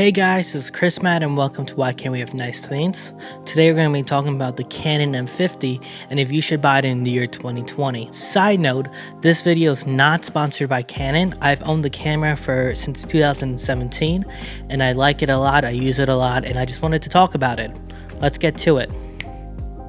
Hey guys, this is Chris Matt and welcome to Why Can't We Have Nice Things. Today we're going to be talking about the Canon M50 and if you should buy it in the year 2020. Side note, this video is not sponsored by Canon. I've owned the camera since 2017 and I like it a lot, I use it a lot, and I just wanted to talk about it. Let's get to it.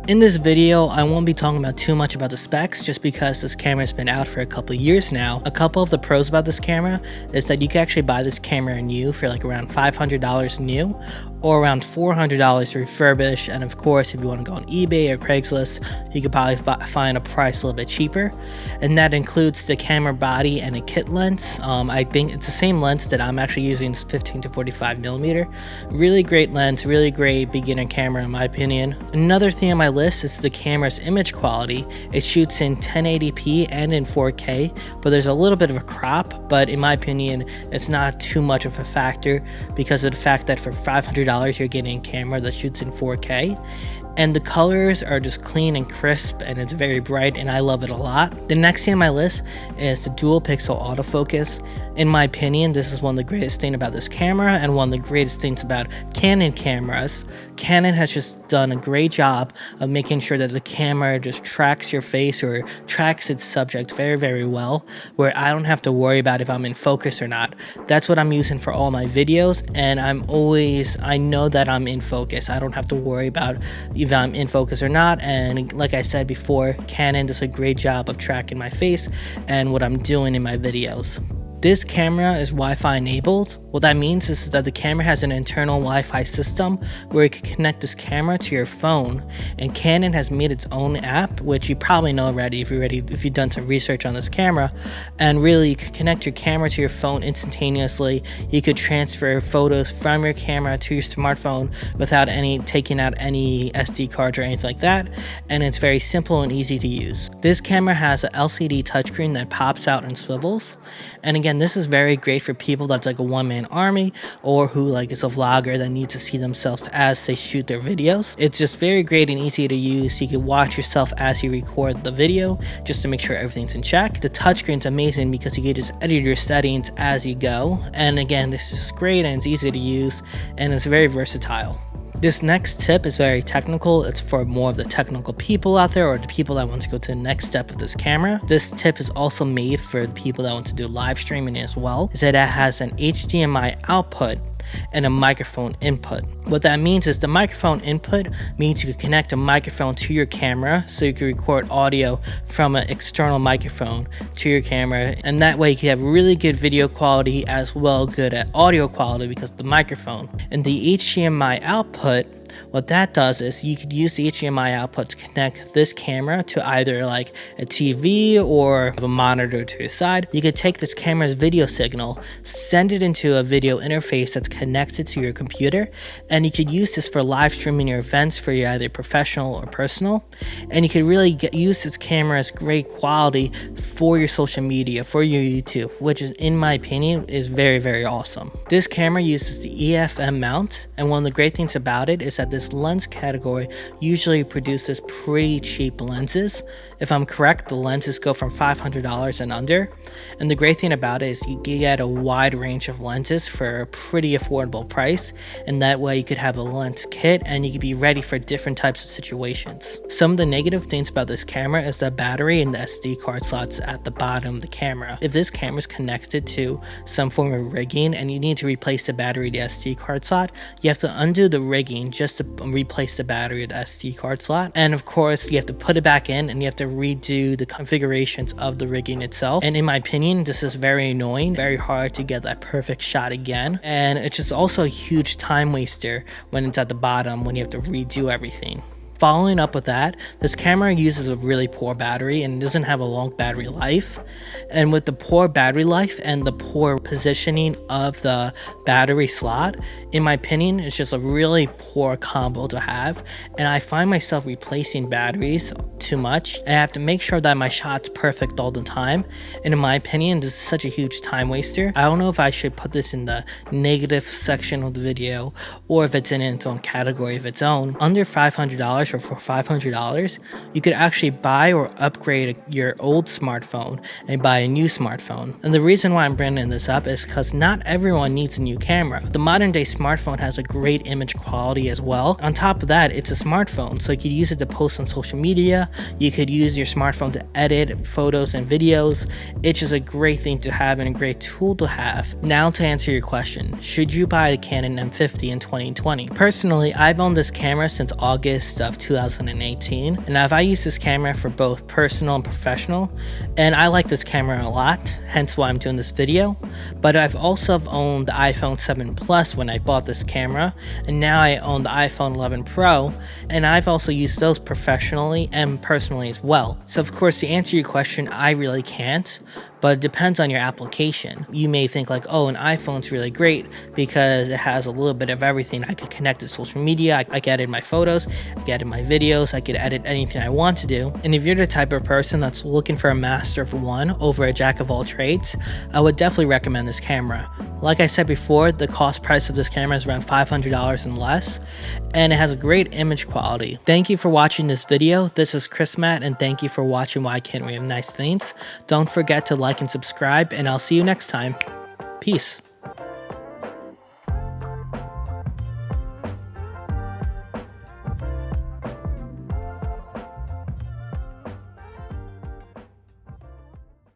In this video, I won't be talking about too much about the specs just because this camera has been out for a couple of years now. A couple of the pros about this camera is that you can actually buy this camera new for like around $500 new or around $400 refurbished, and of course if you want to go on eBay or Craigslist you could probably find a price a little bit cheaper, and that includes the camera body and a kit lens. I think it's the same lens that I'm actually using, it's 15 to 45mm. Really great lens, really great beginner camera in my opinion. Another thing on my list is the camera's image quality. It shoots in 1080p and in 4K, but there's a little bit of a crop, but in my opinion it's not too much of a factor because of the fact that for $500 you're getting a camera that shoots in 4K, and the colors are just clean and crisp and it's very bright and I love it a lot. The next thing on my list is the dual pixel autofocus. In my opinion, this is one of the greatest things about this camera and one of the greatest things about Canon cameras. Canon has just done a great job of making sure that the camera just tracks your face or tracks its subject very, very well, where I don't have to worry about if I'm in focus or not. That's what I'm using for all my videos, and I know that I'm in focus. I don't have to worry about if I'm in focus or not, and like I said before, Canon does a great job of tracking my face and what I'm doing in my videos. This camera is Wi-Fi enabled. What that means is that the camera has an internal Wi-Fi system where you can connect this camera to your phone, and Canon has made its own app, which you probably know already if you've done some research on this camera, and really you could connect your camera to your phone instantaneously. You could transfer photos from your camera to your smartphone without taking out any SD cards or anything like that, and it's very simple and easy to use. This camera has an LCD touchscreen that pops out and swivels, and again, this is very great for people that's like a one-man army or who like is a vlogger that needs to see themselves as they shoot their videos. It's just very great and easy to use. You can watch yourself as you record the video just to make sure everything's in check. The touchscreen's amazing because you can just edit your settings as you go, and again, this is great and it's easy to use and it's very versatile. This next tip is very technical. It's for more of the technical people out there or the people that want to go to the next step of this camera. This tip is also made for the people that want to do live streaming as well, is that it has an HDMI output and a microphone input. What that means is the microphone input means you can connect a microphone to your camera so you can record audio from an external microphone to your camera, and that way you can have really good video quality as well good at audio quality because of the microphone. And the HDMI output, what that does is you could use the HDMI output to connect this camera to either like a TV or a monitor to your side. You could take this camera's video signal, send it into a video interface that's connected to your computer, and you could use this for live streaming your events for your either professional or personal, and you could really use this camera's great quality for your social media, for your YouTube, which is, in my opinion, is very, very awesome. This camera uses the EFM mount, and one of the great things about it is that this lens category usually produces pretty cheap lenses. If I'm correct, the lenses go from $500 and under, and the great thing about it is you get a wide range of lenses for a pretty affordable price, and that way you could have a lens kit and you could be ready for different types of situations. Some of the negative things about this camera is the battery and the SD card slots at the bottom of the camera. If this camera is connected to some form of rigging and you need to replace the battery to the SD card slot, you have to undo the rigging just to replace the battery of the SD card slot, and of course you have to put it back in and you have to redo the configurations of the rigging itself, and in my opinion this is very annoying, very hard to get that perfect shot again, and it's just also a huge time waster when it's at the bottom when you have to redo everything. Following up with that, this camera uses a really poor battery and doesn't have a long battery life. And with the poor battery life and the poor positioning of the battery slot, in my opinion, it's just a really poor combo to have. And I find myself replacing batteries too much, and I have to make sure that my shot's perfect all the time. And in my opinion, this is such a huge time waster. I don't know if I should put this in the negative section of the video or if it's in its own category of its own. Under $500 or for $500, you could actually buy or upgrade your old smartphone and buy a new smartphone. And the reason why I'm bringing this up is because not everyone needs a new camera. The modern day smartphone has a great image quality as well. On top of that, it's a smartphone, so you could use it to post on social media. You could use your smartphone to edit photos and videos. It's just a great thing to have and a great tool to have. Now to answer your question, should you buy the Canon M50 in 2020? Personally, I've owned this camera since August of 2018, and I've used this camera for both personal and professional, and I like this camera a lot, hence why I'm doing this video. But I've also owned the iPhone 7 Plus when I bought this camera, and now I own the iPhone 11 Pro, and I've also used those professionally and personally as well. So of course, to answer your question, I really can't, but it depends on your application. You may think like, oh, an iPhone's really great because it has a little bit of everything. I could connect to social media, I could edit my photos, I could edit my videos, I could edit anything I want to do. And if you're the type of person that's looking for a master of one over a jack of all trades, I would definitely recommend this camera. Like I said before, the cost price of this camera is around $500 and less, and it has a great image quality. Thank you for watching this video. This is Chris Matt, and thank you for watching Why Can't We Have Nice Things. Don't forget to like and subscribe, and I'll see you next time. Peace.